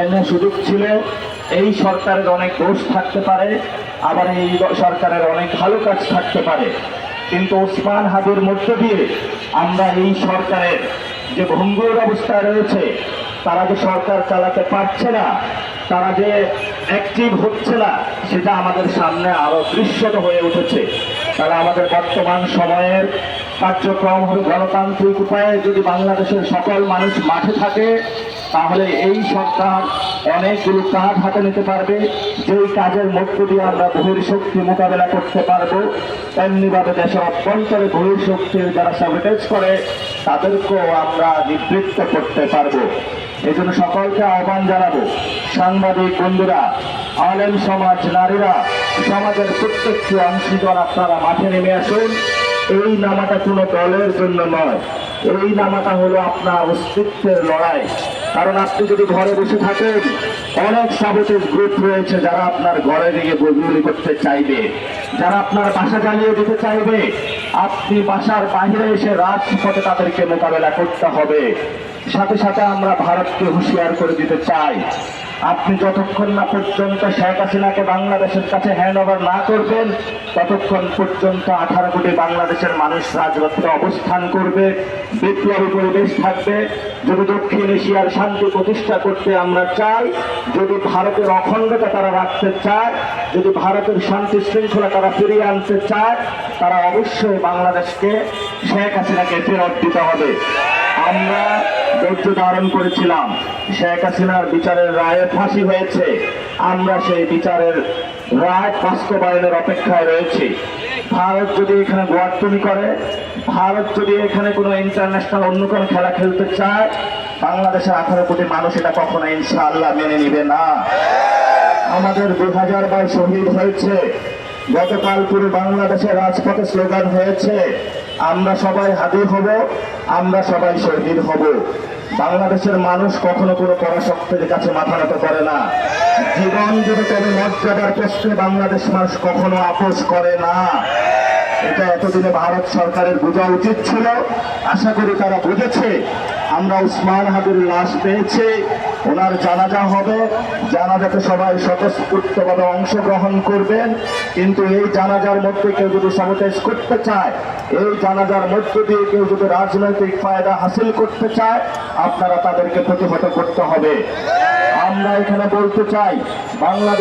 এখানে সুযোগ ছিল। এই সরকারের অনেক দোষ থাকতে পারে, আবার এই সরকারের অনেক ভালো কাজ থাকতে পারে, কিন্তু ওসমান হাদির মধ্য দিয়ে আমরা এই সরকারের যে ভঙ্গুর অবস্থায় রয়েছে, তারা যে সরকার চালাতে পারছে না, তারা যে অ্যাক্টিভ হচ্ছে না, সেটা আমাদের সামনে আরো দৃশ্যত হয়ে উঠেছে। তারা আমাদের বর্তমান সময়ের কার্যক্রম হবে গণতান্ত্রিক উপায়ে যদি বাংলাদেশের সকল মানুষ মাঠে থাকে, তাহলে এই সরকার অনেকগুলো কাজ হাতে নিতে পারবে, যেই কাজের মধ্য দিয়ে আমরা বহির্শক্তি মোকাবেলা করতে পারবো। তেমনিভাবে দেশের অভ্যন্তরে বহির্শক্তির যারা সাবোটেজ করে, তাদেরকেও আমরা নিবৃত্ত করতে পারবো। এই জন্য সকলকে আহ্বান জানাবো, সাংবাদিক বন্ধুরা, আলেম সমাজ, নারীরা, সমাজের প্রত্যেকটি অংশীদার আপনারা মাঠে নেমে আসুন। এই নামাটা কোনো দলের জন্য নয়, এই নামাটা হলো আপনার অস্তিত্বের লড়াই। কারণ আপনি যদি ঘরে বসে থাকেন, অনেক সাবোটেজ গ্রুপ রয়েছে যারা আপনার ঘরে গিয়ে গুলি করতে চাইবে, যারা আপনার বাসা জ্বালিয়ে দিতে চাইবে। আপনি বাসার বাইরে এসে রাজপথে তাদেরকে মোকাবেলা করতে হবে। সাথে সাথে আমরা ভারতকে হুঁশিয়ার করে দিতে চাই, আপনি যতক্ষণ না পর্যন্ত শেখ হাসিনাকে বাংলাদেশের কাছে হ্যান্ড ওভার না করবেন, ততক্ষণ পর্যন্ত 18 কোটি বাংলাদেশের মানুষ রাজপথে অবস্থান করবে, বিপ্লবী পরিবেশ থাকবে। যদি দক্ষিণ এশিয়ার শান্তি প্রতিষ্ঠা করতে আমরা চাই, যদি ভারতের অখণ্ডতা তারা রাখতে চায়, যদি ভারতের শান্তি শৃঙ্খলা তারা ফিরিয়ে আনতে চায়, তারা অবশ্যই বাংলাদেশকে শেখ হাসিনাকে ফেরত দিতে হবে। আমরা ধৈর্য ধারণ করেছিলাম, শেখ হাসিনার বিচারের রায়ে ফাঁসি হয়েছে, আমরা সেই বিচারের রায় বাস্তবায়নের অপেক্ষায় রয়েছি। ভারত যদি এখানে গোয়ার্তুমি করে, ভারত যদি এখানে কোনো ইন্টারন্যাশনাল অন্য কোনো খেলা খেলতে চায়, বাংলাদেশের 18 কোটি মানুষ এটা কখনো ইনশাআল্লাহ মেনে নিবে না। আমাদের 2000 ভাই শহীদ হয়েছে, গতকাল পুরো বাংলাদেশের রাজপথে স্লোগান হয়েছে, আমরা সবাই হাজির হব, আমরা সবাই শহীদ হব। বাংলাদেশের মানুষ কখনো কোনো পরাশক্তির কাছে মাথা নত করে না। জীবন যদি তবে মর্যাদার প্রশ্নে বাংলাদেশ মানুষ কখনো আপোষ করে না। এটা এতদিনে ভারত সরকারের বোঝা উচিত ছিল। আশা করি তারা বুঝেছে। আমরা ওসমান হাদির লাশ পেয়েছি, ওনার জানাজা হবে, জানাজাতে সবাই স্বতঃস্ফূর্তভাবে অংশগ্রহণ করবেন। কিন্তু এই জানাজার মধ্যে কেউ যদি সাবোটেজ করতে চায়, এই জানাজার মধ্য দিয়ে কেউ যদি রাজনৈতিক ফায়দা হাসিল করতে চায়, আপনারা তাদেরকে প্রতিহত করতে হবে। আমরা এখানে বলতে চাই, বাংলাদেশ